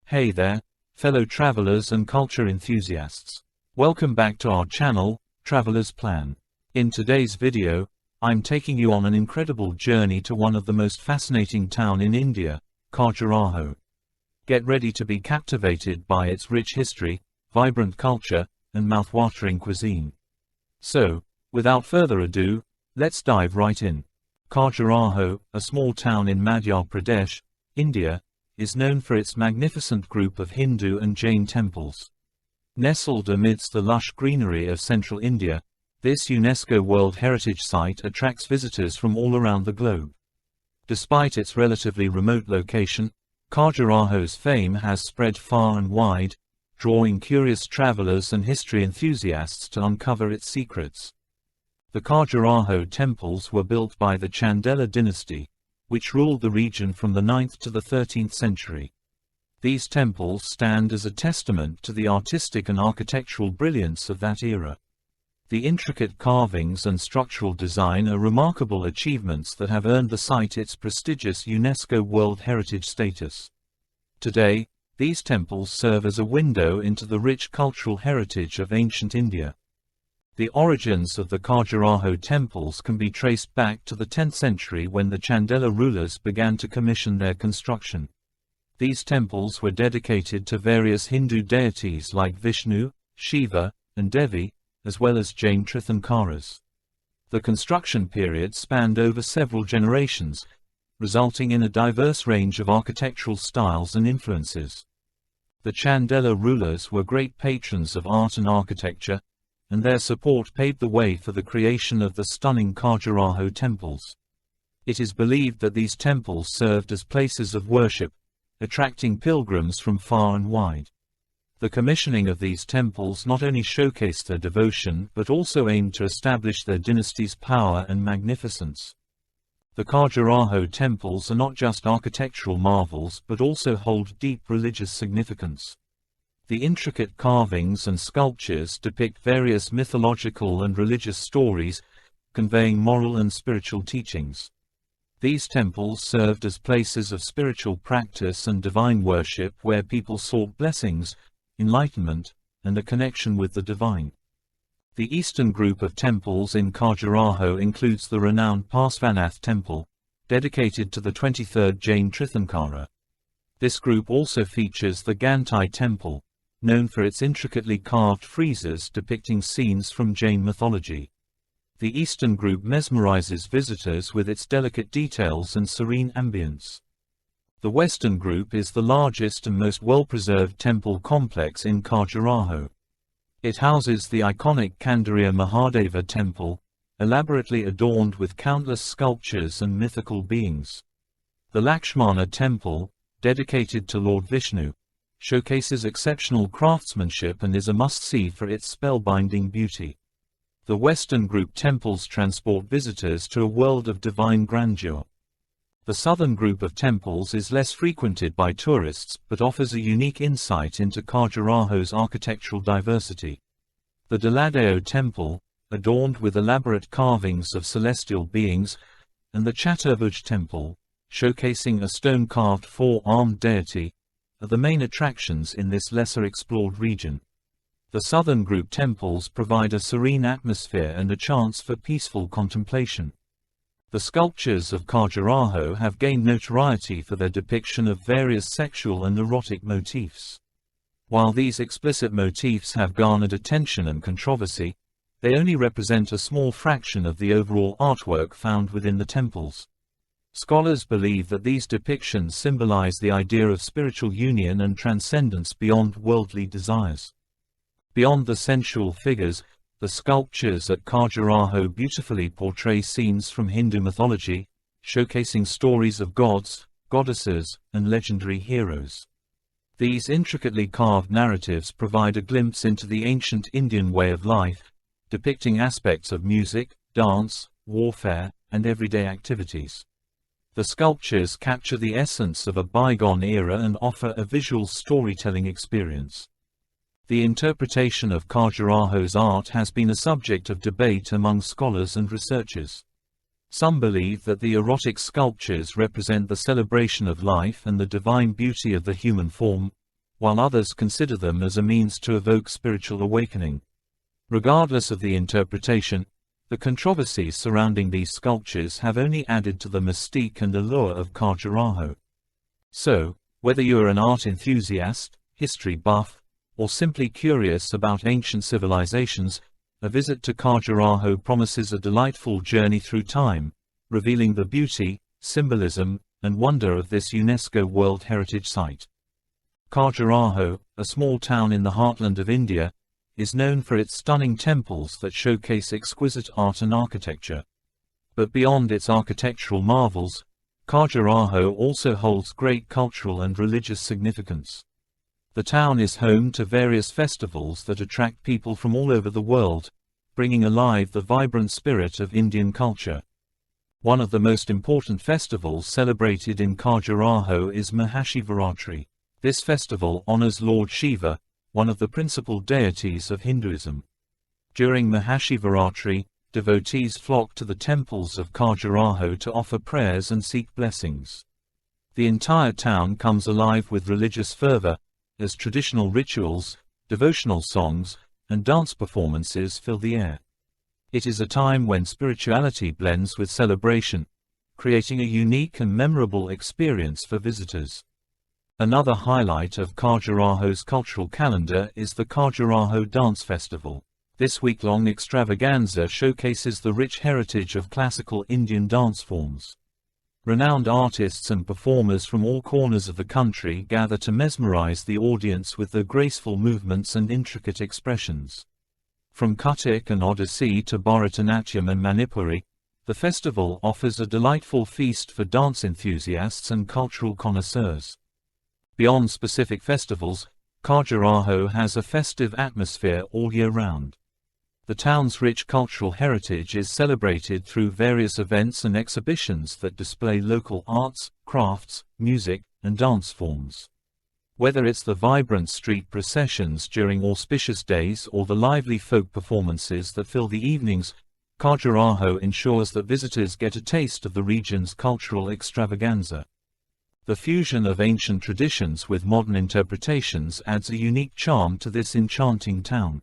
Hey there, fellow travelers and culture enthusiasts. Welcome back to our channel, Traveler's Plan. In today's video, I'm taking you on an incredible journey to one of the most fascinating towns in India, Khajuraho. Get ready to be captivated by its rich history, vibrant culture, and mouth-watering cuisine. So, without further ado, let's dive right in. Khajuraho, a small town in Madhya Pradesh, India, is known for its magnificent group of Hindu and Jain temples. Nestled amidst the lush greenery of central India, this UNESCO World Heritage Site attracts visitors from all around the globe. Despite its relatively remote location, Khajuraho's fame has spread far and wide, drawing curious travelers and history enthusiasts to uncover its secrets. The Khajuraho temples were built by the Chandela dynasty, which ruled the region from the 9th to the 13th century. These temples stand as a testament to the artistic and architectural brilliance of that era. The intricate carvings and structural design are remarkable achievements that have earned the site its prestigious UNESCO World Heritage status. Today, these temples serve as a window into the rich cultural heritage of ancient India. The origins of the Khajuraho temples can be traced back to the 10th century when the Chandela rulers began to commission their construction. These temples were dedicated to various Hindu deities like Vishnu, Shiva, and Devi, as well as Jain Tirthankaras. The construction period spanned over several generations, resulting in a diverse range of architectural styles and influences. The Chandela rulers were great patrons of art and architecture, and their support paved the way for the creation of the stunning Khajuraho temples. It is believed that these temples served as places of worship, attracting pilgrims from far and wide. The commissioning of these temples not only showcased their devotion but also aimed to establish their dynasty's power and magnificence. The Khajuraho temples are not just architectural marvels but also hold deep religious significance. The intricate carvings and sculptures depict various mythological and religious stories, conveying moral and spiritual teachings. These temples served as places of spiritual practice and divine worship where people sought blessings, enlightenment, and a connection with the divine. The eastern group of temples in Khajuraho includes the renowned Parsvanath Temple, dedicated to the 23rd Jain Tirthankara. This group also features the Gantai Temple, known for its intricately carved friezes depicting scenes from Jain mythology. The eastern group mesmerizes visitors with its delicate details and serene ambience. The western group is the largest and most well-preserved temple complex in Khajuraho. It houses the iconic Kandariya Mahadeva Temple, elaborately adorned with countless sculptures and mythical beings. The Lakshmana Temple, dedicated to Lord Vishnu, showcases exceptional craftsmanship and is a must-see for its spellbinding beauty. The Western Group temples transport visitors to a world of divine grandeur. The Southern Group of temples is less frequented by tourists but offers a unique insight into Khajuraho's architectural diversity. The Daladeo Temple, adorned with elaborate carvings of celestial beings, and the Chaturbhuj Temple, showcasing a stone-carved four-armed deity, are the main attractions in this lesser-explored region. The Southern Group temples provide a serene atmosphere and a chance for peaceful contemplation. The sculptures of Khajuraho have gained notoriety for their depiction of various sexual and erotic motifs. While these explicit motifs have garnered attention and controversy, they only represent a small fraction of the overall artwork found within the temples. Scholars believe that these depictions symbolize the idea of spiritual union and transcendence beyond worldly desires. Beyond the sensual figures, the sculptures at Khajuraho beautifully portray scenes from Hindu mythology, showcasing stories of gods, goddesses, and legendary heroes. These intricately carved narratives provide a glimpse into the ancient Indian way of life, depicting aspects of music, dance, warfare, and everyday activities. The sculptures capture the essence of a bygone era and offer a visual storytelling experience. The interpretation of Khajuraho's art has been a subject of debate among scholars and researchers. Some believe that the erotic sculptures represent the celebration of life and the divine beauty of the human form, while others consider them as a means to evoke spiritual awakening. Regardless of the interpretation, the controversies surrounding these sculptures have only added to the mystique and allure of Khajuraho. So, whether you are an art enthusiast, history buff, or simply curious about ancient civilizations, a visit to Khajuraho promises a delightful journey through time, revealing the beauty, symbolism, and wonder of this UNESCO World Heritage Site. Khajuraho, a small town in the heartland of India, is known for its stunning temples that showcase exquisite art and architecture. But beyond its architectural marvels, Khajuraho also holds great cultural and religious significance. The town is home to various festivals that attract people from all over the world, bringing alive the vibrant spirit of Indian culture. One of the most important festivals celebrated in Khajuraho is Mahashivaratri. This festival honors Lord Shiva, one of the principal deities of Hinduism. During Mahashivaratri, devotees flock to the temples of Khajuraho to offer prayers and seek blessings. The entire town comes alive with religious fervor, as traditional rituals, devotional songs, and dance performances fill the air. It is a time when spirituality blends with celebration, creating a unique and memorable experience for visitors. Another highlight of Khajuraho's cultural calendar is the Khajuraho Dance Festival. This week-long extravaganza showcases the rich heritage of classical Indian dance forms. Renowned artists and performers from all corners of the country gather to mesmerize the audience with their graceful movements and intricate expressions. From Kathak and Odissi to Bharatanatyam and Manipuri, the festival offers a delightful feast for dance enthusiasts and cultural connoisseurs. Beyond specific festivals, Khajuraho has a festive atmosphere all year round. The town's rich cultural heritage is celebrated through various events and exhibitions that display local arts, crafts, music, and dance forms. Whether it's the vibrant street processions during auspicious days or the lively folk performances that fill the evenings, Khajuraho ensures that visitors get a taste of the region's cultural extravaganza. The fusion of ancient traditions with modern interpretations adds a unique charm to this enchanting town.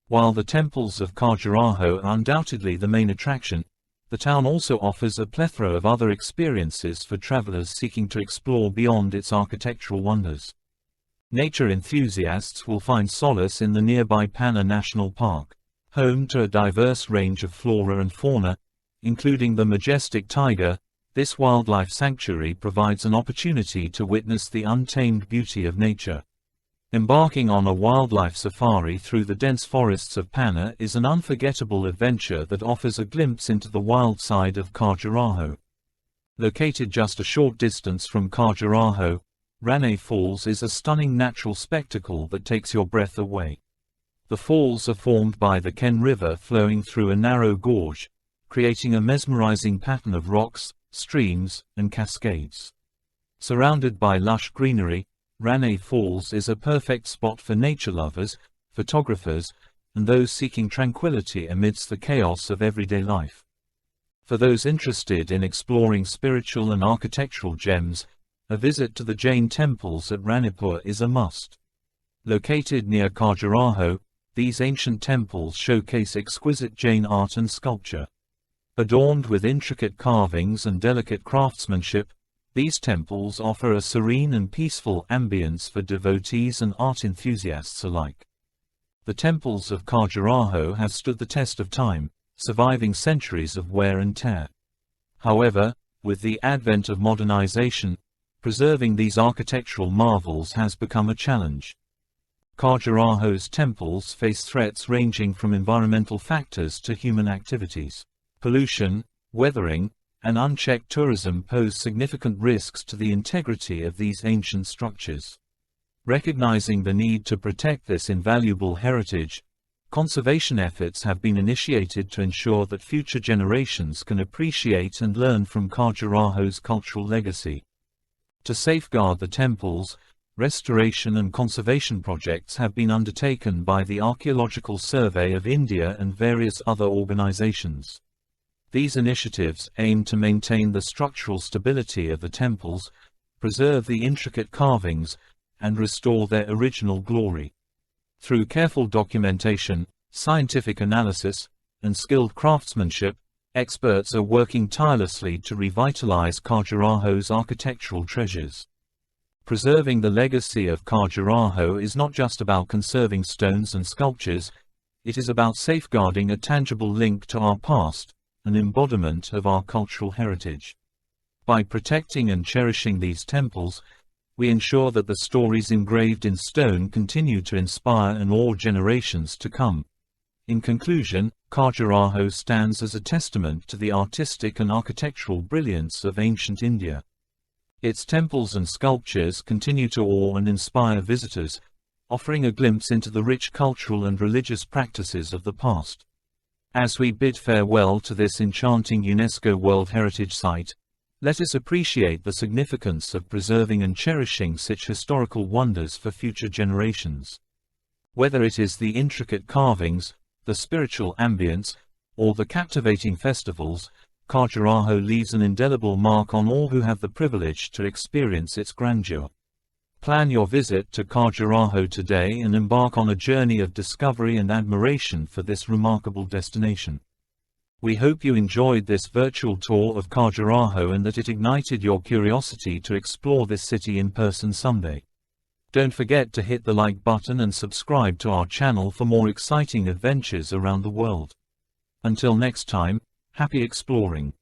While the temples of Khajuraho are undoubtedly the main attraction, the town also offers a plethora of other experiences for travelers seeking to explore beyond its architectural wonders. Nature enthusiasts will find solace in the nearby Panna National Park, home to a diverse range of flora and fauna, including the majestic tiger. This wildlife sanctuary provides an opportunity to witness the untamed beauty of nature. Embarking on a wildlife safari through the dense forests of Panna is an unforgettable adventure that offers a glimpse into the wild side of Khajuraho. Located just a short distance from Khajuraho, Rann Falls is a stunning natural spectacle that takes your breath away. The falls are formed by the Ken River flowing through a narrow gorge, creating a mesmerizing pattern of rocks, streams, and cascades. Surrounded by lush greenery, Rann Falls is a perfect spot for nature lovers, photographers, and those seeking tranquility amidst the chaos of everyday life. For those interested in exploring spiritual and architectural gems, a visit to the Jain temples at Ranipur is a must. Located near Khajuraho, these ancient temples showcase exquisite Jain art and sculpture. Adorned with intricate carvings and delicate craftsmanship, these temples offer a serene and peaceful ambience for devotees and art enthusiasts alike. The temples of Khajuraho have stood the test of time, surviving centuries of wear and tear. However, with the advent of modernization, preserving these architectural marvels has become a challenge. Khajuraho's temples face threats ranging from environmental factors to human activities. Pollution, weathering, and unchecked tourism pose significant risks to the integrity of these ancient structures. Recognizing the need to protect this invaluable heritage, conservation efforts have been initiated to ensure that future generations can appreciate and learn from Khajuraho's cultural legacy. To safeguard the temples, restoration and conservation projects have been undertaken by the Archaeological Survey of India and various other organizations. These initiatives aim to maintain the structural stability of the temples, preserve the intricate carvings, and restore their original glory. Through careful documentation, scientific analysis, and skilled craftsmanship, experts are working tirelessly to revitalize Khajuraho's architectural treasures. Preserving the legacy of Khajuraho is not just about conserving stones and sculptures, it is about safeguarding a tangible link to our past, an embodiment of our cultural heritage. By protecting and cherishing these temples, we ensure that the stories engraved in stone continue to inspire and awe generations to come. In conclusion, Khajuraho stands as a testament to the artistic and architectural brilliance of ancient India. Its temples and sculptures continue to awe and inspire visitors, offering a glimpse into the rich cultural and religious practices of the past. As we bid farewell to this enchanting UNESCO World Heritage Site, let us appreciate the significance of preserving and cherishing such historical wonders for future generations. Whether it is the intricate carvings, the spiritual ambience, or the captivating festivals, Khajuraho leaves an indelible mark on all who have the privilege to experience its grandeur. Plan your visit to Khajuraho today and embark on a journey of discovery and admiration for this remarkable destination. We hope you enjoyed this virtual tour of Khajuraho and that it ignited your curiosity to explore this city in person someday. Don't forget to hit the like button and subscribe to our channel for more exciting adventures around the world. Until next time, happy exploring.